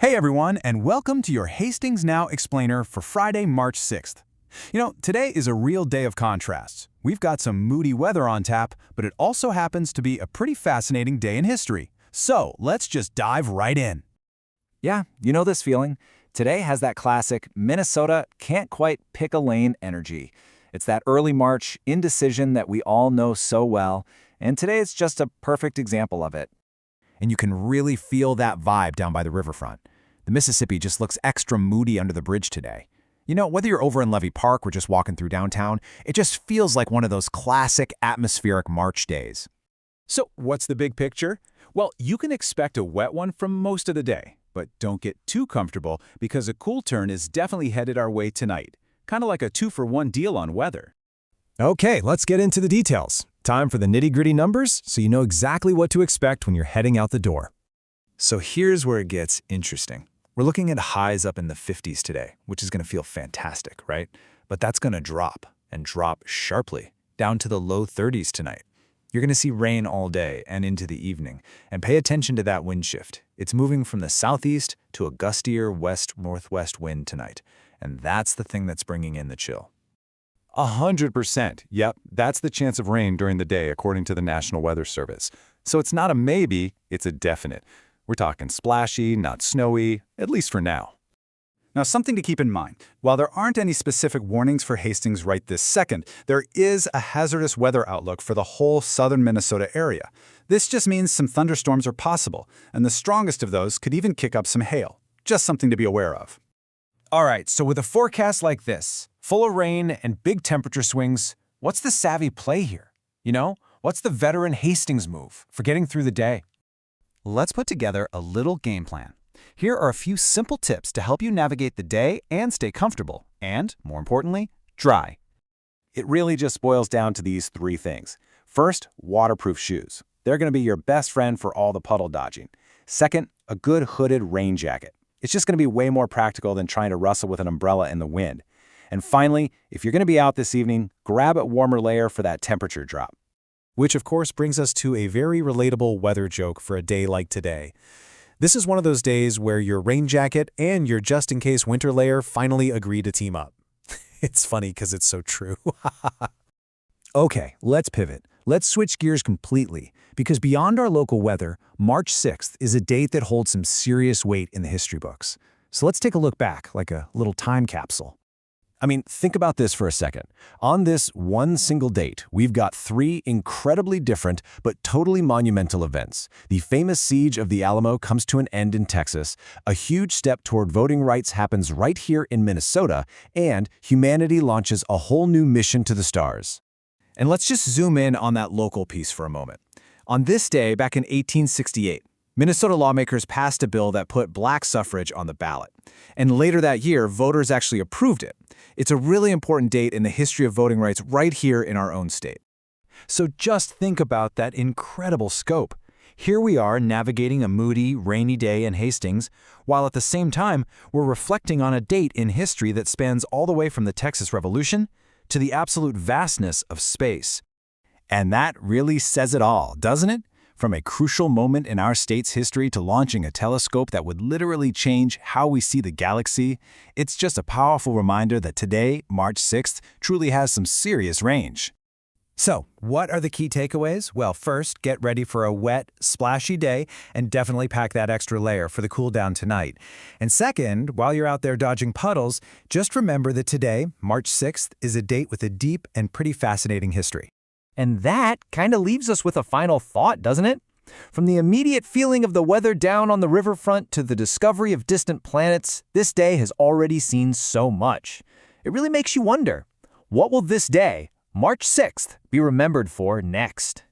Hey everyone, and welcome to your Hastings Now Explainer for Friday, March 6th. Today is a real day of contrasts. We've got some moody weather on tap, but it also happens to be a pretty fascinating day in history. So let's just dive right in. Yeah, you know this feeling. Today has that classic Minnesota can't quite pick a lane energy. It's that early March indecision that we all know so well, and today is just a perfect example of it. And you can really feel that vibe down by the riverfront. The Mississippi just looks extra moody under the bridge today. Whether you're over in Levy Park or just walking through downtown, it just feels like one of those classic atmospheric March days. So what's the big picture? Well, you can expect a wet one for most of the day, but don't get too comfortable because a cool turn is definitely headed our way tonight. Kind of like a 2-for-1 deal on weather. Okay, let's get into the details. Time for the nitty-gritty numbers so you know exactly what to expect when you're heading out the door. So here's where it gets interesting. We're looking at highs up in the 50s today, which is going to feel fantastic, right? But that's going to drop, and drop sharply, down to the low 30s tonight. You're going to see rain all day and into the evening, and pay attention to that wind shift. It's moving from the southeast to a gustier west-northwest wind tonight, and that's the thing that's bringing in the chill. 100%. Yep, that's the chance of rain during the day according to the National Weather Service. So it's not a maybe, it's a definite. We're talking splashy, not snowy, at least for now. Now, something to keep in mind. While there aren't any specific warnings for Hastings right this second, there is a hazardous weather outlook for the whole southern Minnesota area. This just means some thunderstorms are possible, and the strongest of those could even kick up some hail. Just something to be aware of. All right, so with a forecast like this, full of rain and big temperature swings, what's the savvy play here? What's the veteran Hastings move for getting through the day? Let's put together a little game plan. Here are a few simple tips to help you navigate the day and stay comfortable, and, more importantly, dry. It really just boils down to these three things. First, waterproof shoes. They're going to be your best friend for all the puddle dodging. Second, a good hooded rain jacket. It's just going to be way more practical than trying to wrestle with an umbrella in the wind. And finally, if you're going to be out this evening, grab a warmer layer for that temperature drop. Which of course brings us to a very relatable weather joke for a day like today. This is one of those days where your rain jacket and your just-in-case winter layer finally agree to team up. It's funny because it's so true. Okay, let's pivot. Let's switch gears completely, because beyond our local weather, March 6th is a date that holds some serious weight in the history books. So let's take a look back, like a little time capsule. Think about this for a second. On this one single date, we've got three incredibly different but totally monumental events. The famous siege of the Alamo comes to an end in Texas, a huge step toward voting rights happens right here in Minnesota, and humanity launches a whole new mission to the stars. And let's just zoom in on that local piece for a moment. On this day, back in 1868, Minnesota lawmakers passed a bill that put black suffrage on the ballot. And later that year, voters actually approved it. It's a really important date in the history of voting rights right here in our own state. So just think about that incredible scope. Here we are navigating a moody, rainy day in Hastings, while at the same time, we're reflecting on a date in history that spans all the way from the Texas Revolution to the absolute vastness of space. And that really says it all, doesn't it? From a crucial moment in our state's history to launching a telescope that would literally change how we see the galaxy, it's just a powerful reminder that today, March 6th, truly has some serious range. So, what are the key takeaways? Well, first, get ready for a wet, splashy day and definitely pack that extra layer for the cool down tonight. And second, while you're out there dodging puddles, just remember that today, March 6th, is a date with a deep and pretty fascinating history. And that kind of leaves us with a final thought, doesn't it? From the immediate feeling of the weather down on the riverfront to the discovery of distant planets, this day has already seen so much. It really makes you wonder, what will this day, March 6th, be remembered for next?